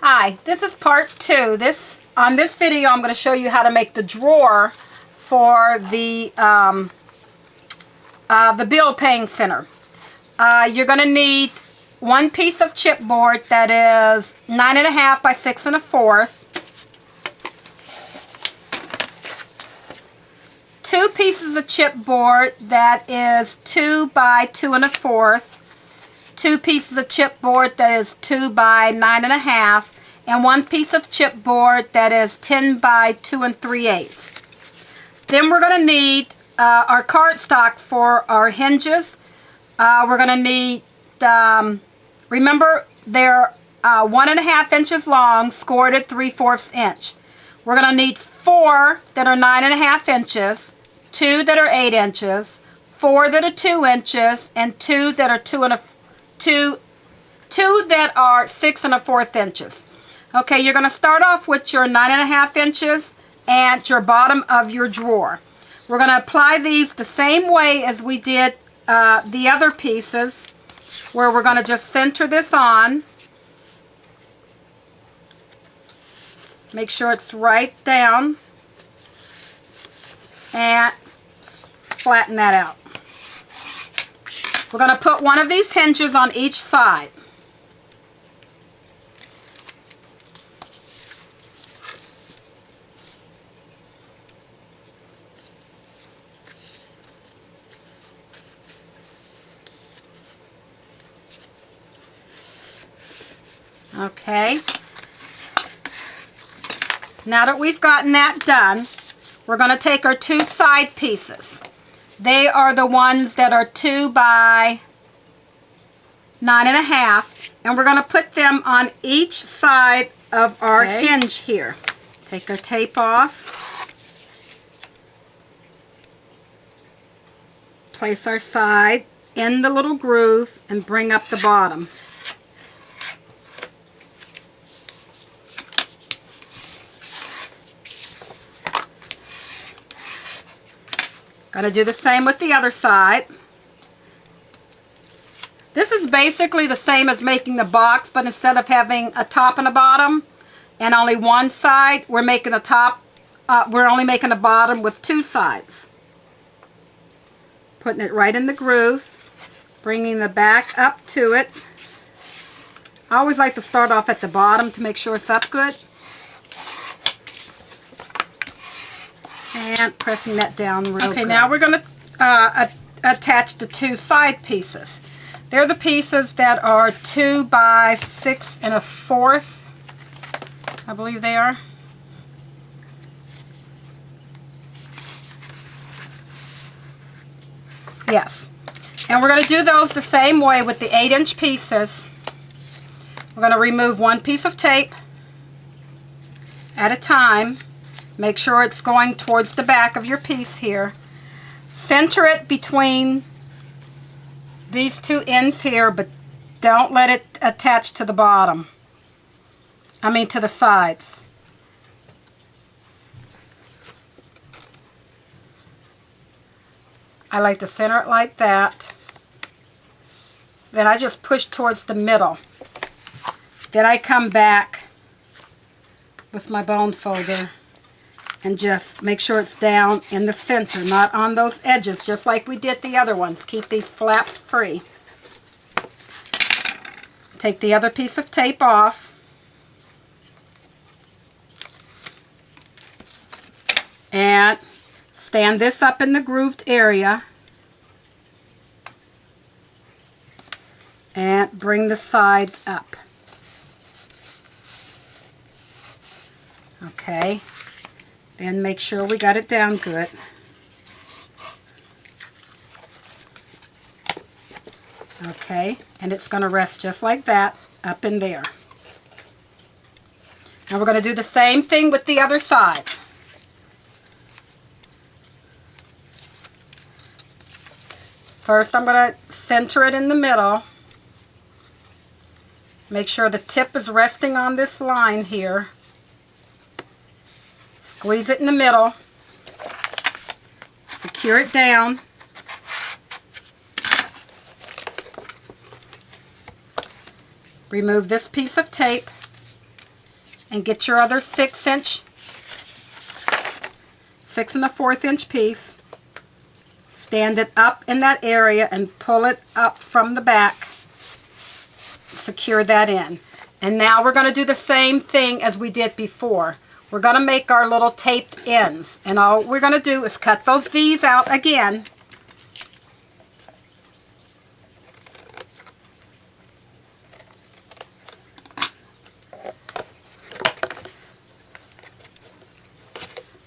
Hi, this is part 2. On this video I'm going to show you how to make the drawer for the bill paying center. You're going to need one piece of chipboard that is 9.5 by 6 1/4. 2 pieces of chipboard that is 2 by 2 1/4. 2 pieces of chipboard that is 2 by 9.5, and 1 piece of chipboard that is 10 by 2 3/8. Then we're going to need our cardstock for our hinges. We're going to need, remember they're 1.5 inches long, scored at 3/4 inch. We're going to need 4 that are 9.5 inches, 2 that are 8 inches, 4 that are 2 inches, and 2 that are 2 that are 6 1/4 inches. Okay, you're going to start off with your 9.5 inches and your bottom of your drawer. We're going to apply these the same way as we did the other pieces, where we're going to just center this on. Make sure it's right down and flatten that out. We're going to put one of these hinges on each side. Okay. Now that we've gotten that done, we're going to take our 2 side pieces. They are the ones that are 2 by 9.5, and we're going to put them on each side of our hinge here. Take our tape off. Place our side in the little groove and bring up the bottom. Going to do the same with the other side. This is basically the same as making the box, but instead of having a top and a bottom and only one side, we're making a top. We're only making a bottom with 2 sides. Putting it right in the groove, bringing the back up to it. I always like to start off at the bottom to make sure it's up good. And pressing that down real good. Okay, now we're going to attach the 2 side pieces. They're the pieces that are 2 by 6 1/4. I believe they are. Yes. And we're going to do those the same way with the 8-inch pieces. We're going to remove 1 piece of tape at a time. Make sure it's going towards the back of your piece here. Center it between these 2 ends here, but don't let it attach to the bottom. I mean to the sides. I like to center it like that. Then I just push towards the middle. Then I come back with my bone folder and just make sure it's down in the center, not on those edges, just like we did the other ones. Keep these flaps free. Take the other piece of tape off. And stand this up in the grooved area. And bring the side up. Okay. Then make sure we got it down good. Okay, and it's going to rest just like that up in there. Now we're going to do the same thing with the other side. First I'm going to center it in the middle. Make sure the tip is resting on this line here. Squeeze it in the middle. Secure it down. Remove this piece of tape and get your other 6 1/4 inch piece. Stand it up in that area and pull it up from the back. Secure that in. And now we're going to do the same thing as we did before. We're going to make our little taped ends. And all we're going to do is cut those V's out again.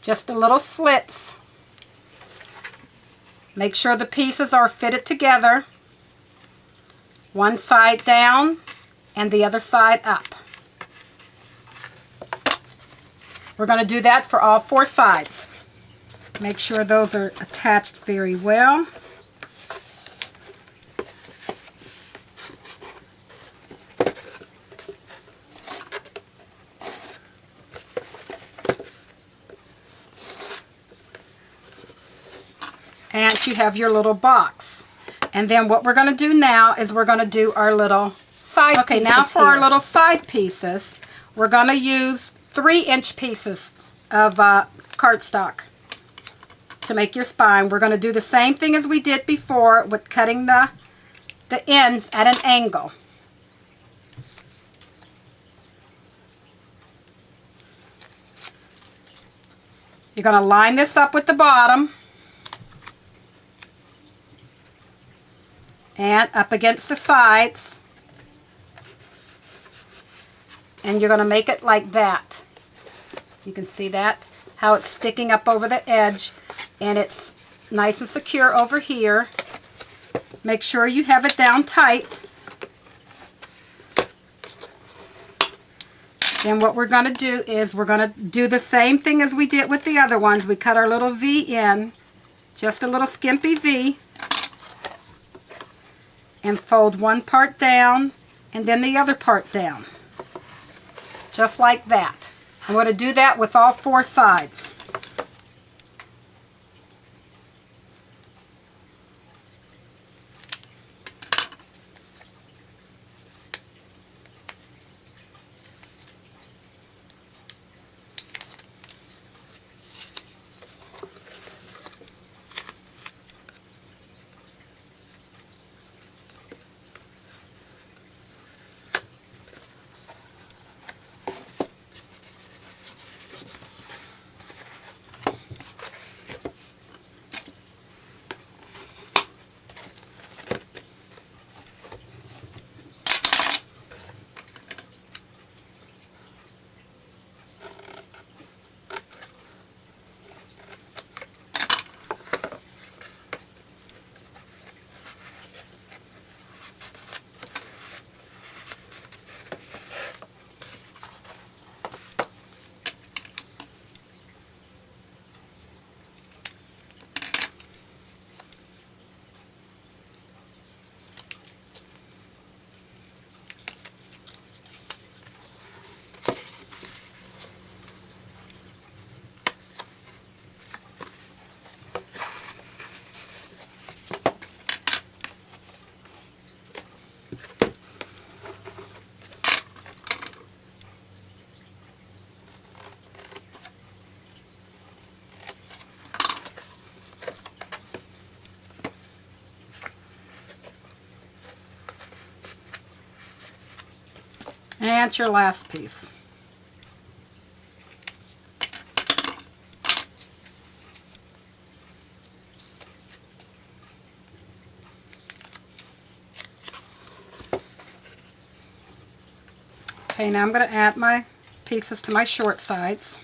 Just a little slits. Make sure the pieces are fitted together. One side down and the other side up. We're going to do that for all 4 sides. Make sure those are attached very well. And you have your little box. And then what we're going to do now is we're going to do our little side pieces. Okay, now for our little side pieces, we're going to use 3-inch pieces of cardstock to make your spine. We're going to do the same thing as we did before with cutting the ends at an angle. You're going to line this up with the bottom and up against the sides. And you're going to make it like that. You can see that, how it's sticking up over the edge, and it's nice and secure over here. Make sure you have it down tight. Then what we're going to do is we're going to do the same thing as we did with the other ones. We cut our little V in, just a little skimpy V, and fold one part down and then the other part down. Just like that. I'm going to do that with all 4 sides. And your last piece. Okay, now I'm going to add my pieces to my short sides.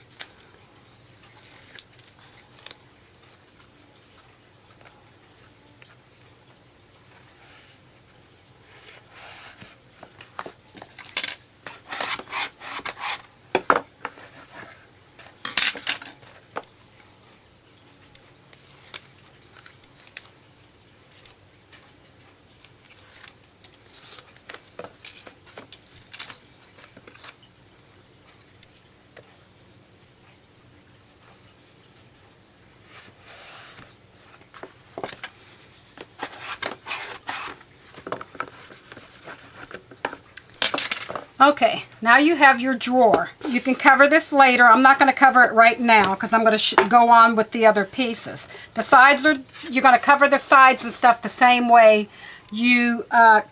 Okay, now you have your drawer. you can cover this later. I'm not going to cover it right now because I'm going to go on with the other pieces. The sides are, you're going to cover the sides and stuff the same way you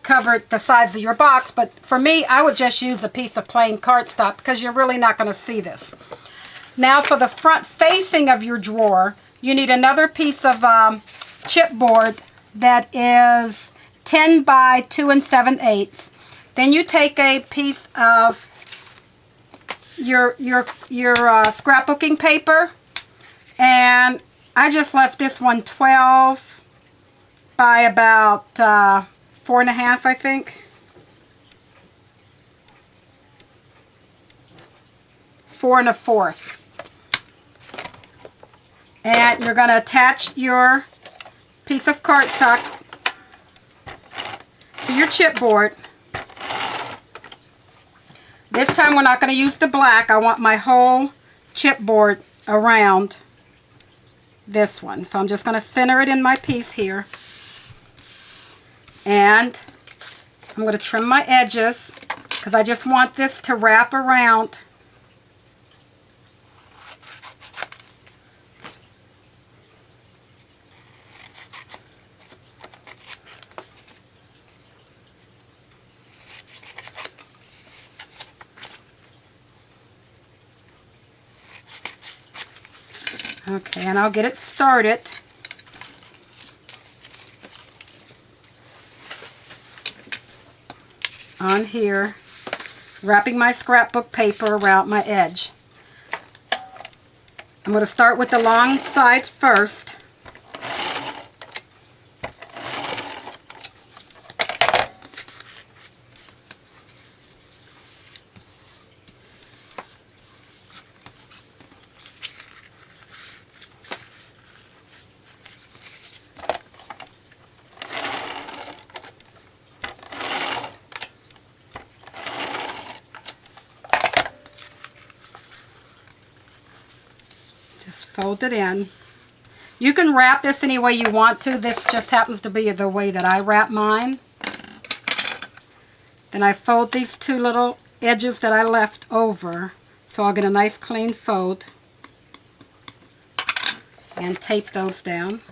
covered the sides of your box. But for me, I would just use a piece of plain cardstock because you're really not going to see this. Now for the front facing of your drawer, you need another piece of chipboard that is 10 by 2 7/8. Then you take a piece of your scrapbooking paper, and I just left this one 12 by about 4.5, I think. 4 1/4. And you're going to attach your piece of cardstock to your chipboard. This time we're not going to use the black. I want my whole chipboard around this one. So I'm just going to center it in my piece here. And I'm going to trim my edges because I just want this to wrap around. Okay, and I'll get it started. On here, wrapping my scrapbook paper around my edge. I'm going to start with the long sides first. Just fold it in. You can wrap this any way you want to. This just happens to be the way that I wrap mine. Then I fold these two little edges that I left over, so I'll get a nice clean fold and tape those down.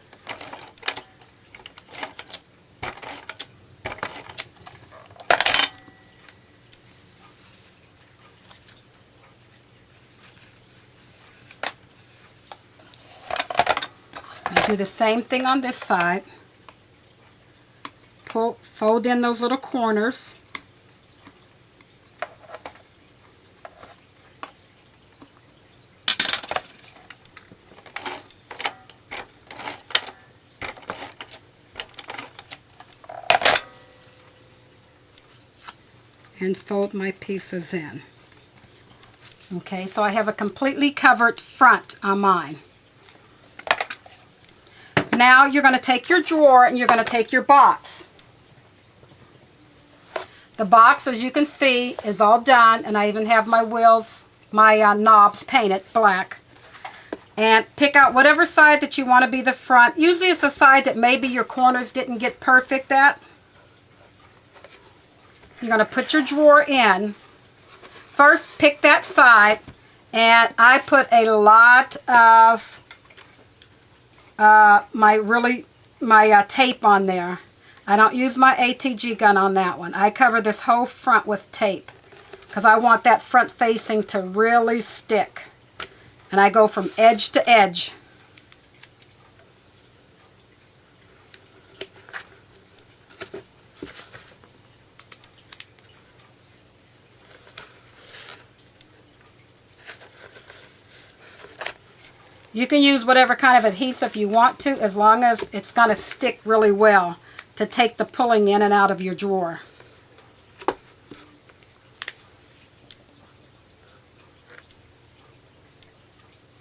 Do the same thing on this side. Fold in those little corners. And fold my pieces in. Okay, so I have a completely covered front on mine. Now you're going to take your drawer and you're going to take your box. The box, as you can see, is all done, and I even have my wheels, my knobs painted black. And pick out whatever side that you want to be the front. Usually it's a side that maybe your corners didn't get perfect at. You're going to put your drawer in. First, pick that side, and I put a lot of my tape on there. I don't use my ATG gun on that one. I cover this whole front with tape because I want that front facing to really stick. And I go from edge to edge. You can use whatever kind of adhesive you want to, as long as it's going to stick really well to take the pulling in and out of your drawer.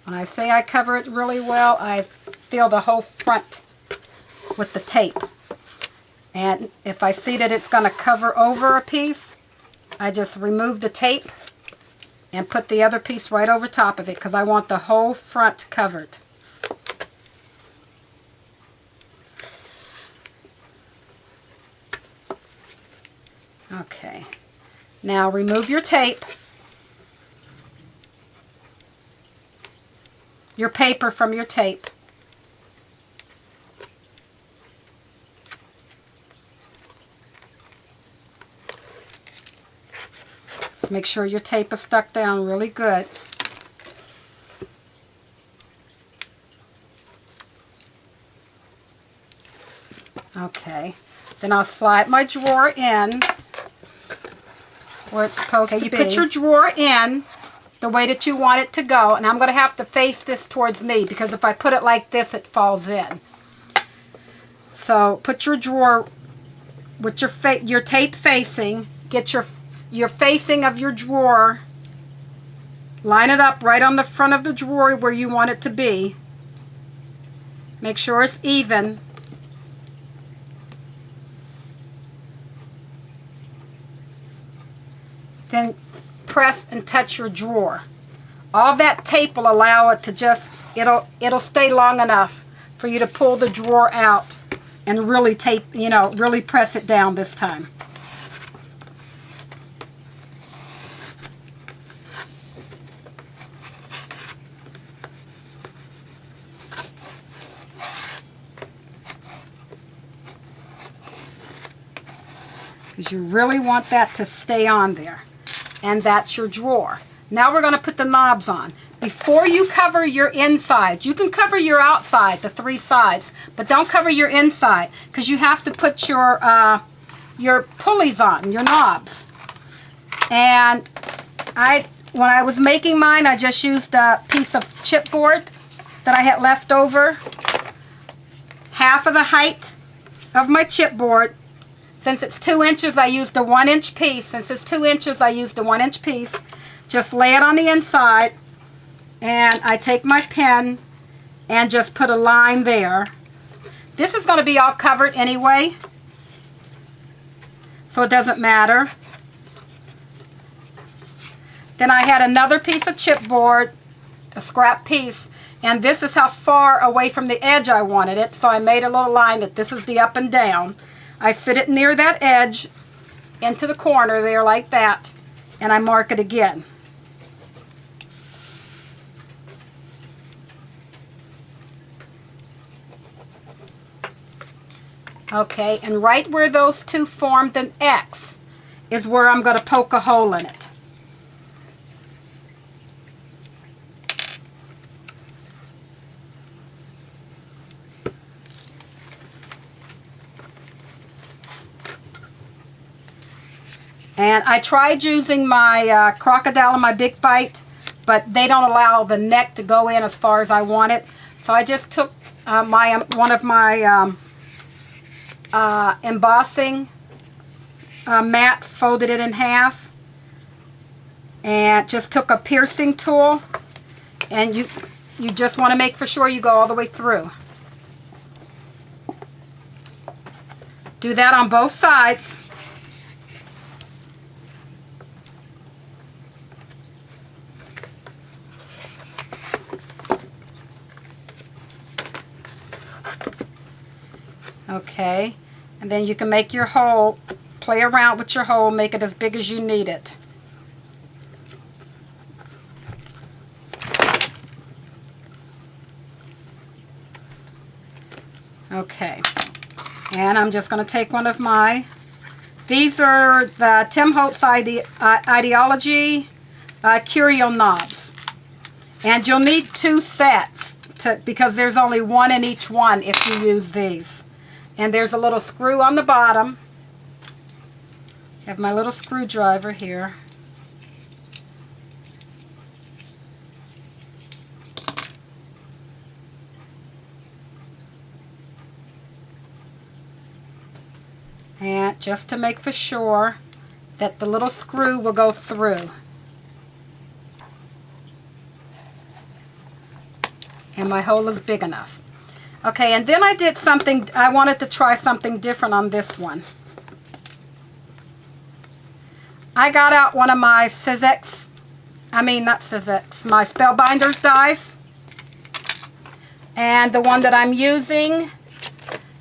When I say I cover it really well, I fill the whole front with the tape. And if I see that it's going to cover over a piece, I just remove the tape and put the other piece right over top of it because I want the whole front covered. Okay, now remove your tape your paper from your tape. Just make sure your tape is stuck down really good. Okay, then I'll slide my drawer in where it's supposed to be. You put your drawer in the way that you want it to go, and I'm going to have to face this towards me because if I put it like this, it falls in. So put your drawer with your tape facing. Get your facing of your drawer. Line it up right on the front of the drawer where you want it to be. Make sure it's even. Then press and touch your drawer. All that tape will allow it to just, it'll stay long enough for you to pull the drawer out and really tape, really press it down this time. Because you really want that to stay on there. And that's your drawer. Now we're going to put the knobs on. Before you cover your inside, you can cover your outside, the 3 sides, but don't cover your inside because you have to put your pulleys on, your knobs. And when I was making mine, I just used a piece of chipboard that I had left over. Half of the height of my chipboard. Since it's 2 inches, I used a 1-inch piece. Since it's 2 inches, I used a 1-inch piece. Just lay it on the inside, and I take my pen and just put a line there. This is going to be all covered anyway, so it doesn't matter. Then I had another piece of chipboard, a scrap piece, and this is how far away from the edge I wanted it, so I made a little line that this is the up and down. I fit it near that edge into the corner there like that, and I mark it again. Okay, and right where those two formed an X is where I'm going to poke a hole in it. And I tried using my crocodile and my Big Bite, but they don't allow the neck to go in as far as I want it. So I just took one of my embossing mats, folded it in half, and just took a piercing tool, and you just want to make for sure you go all the way through. Do that on both sides. Okay, and then you can make your hole, play around with your hole, make it as big as you need it. Okay, and I'm just going to take one of these are the Tim Holtz Ideology curio knobs. And you'll need 2 sets because there's only 1 in each one if you use these. And there's a little screw on the bottom. I have my little screwdriver here. And just to make for sure that the little screw will go through. And my hole is big enough. Okay, and then I did something, I wanted to try something different on this one. I got out one of my my Spellbinders dies. And the one that I'm using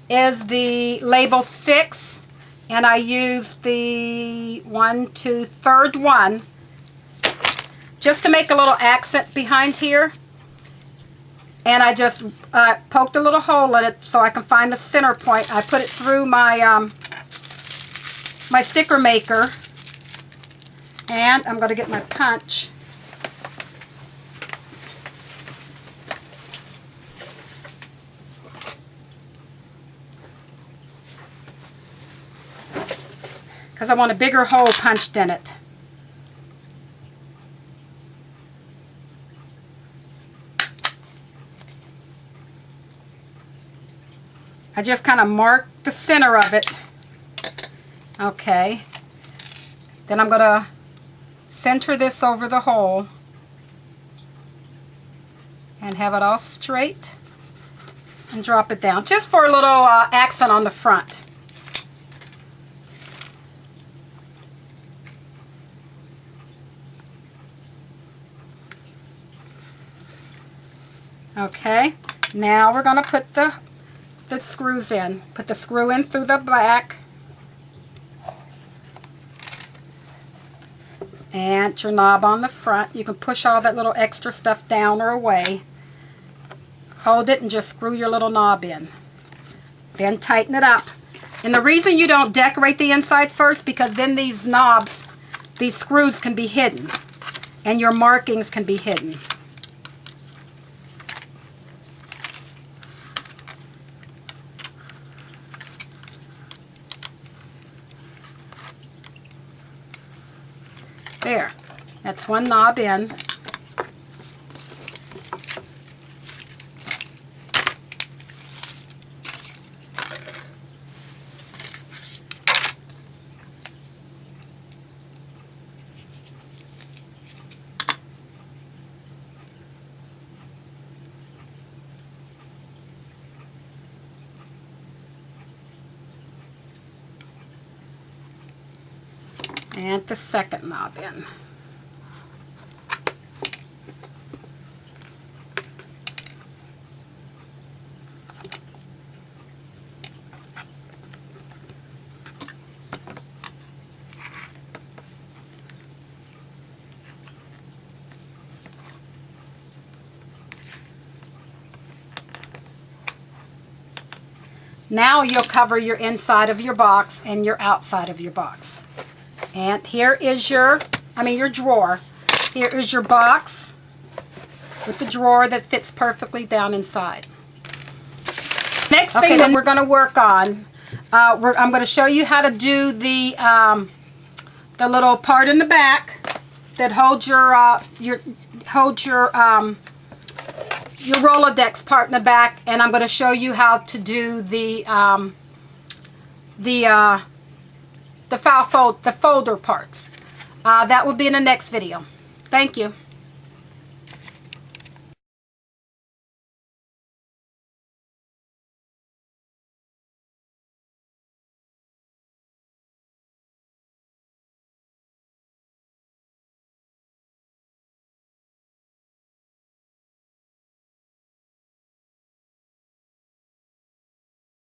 is the label 6. And I used the 3rd one just to make a little accent behind here. and I just poked a little hole in it so I can find the center point. I put it through my my sticker maker, and I'm going to get my punch. Because I want a bigger hole punched in it. I just kind of mark the center of it. Okay. Then I'm going to center this over the hole and have it all straight and drop it down just for a little accent on the front. Okay, now we're going to put the screws in. Put the screw in through the back and your knob on the front. You can push all that little extra stuff down or away. Hold it and just screw your little knob in. Then tighten it up. And the reason you don't decorate the inside first, because then these knobs, these screws can be hidden and your markings can be hidden. There, that's one knob in. And the second knob in. Now you'll cover your inside of your box and your outside of your box. And here is your drawer. Here is your box with the drawer that fits perfectly down inside. Next thing that we're going to work on, I'm going to show you how to do the little part in the back that holds your Rolodex part in the back, and I'm going to show you how to do the folder parts. That will be in the next video. Thank you.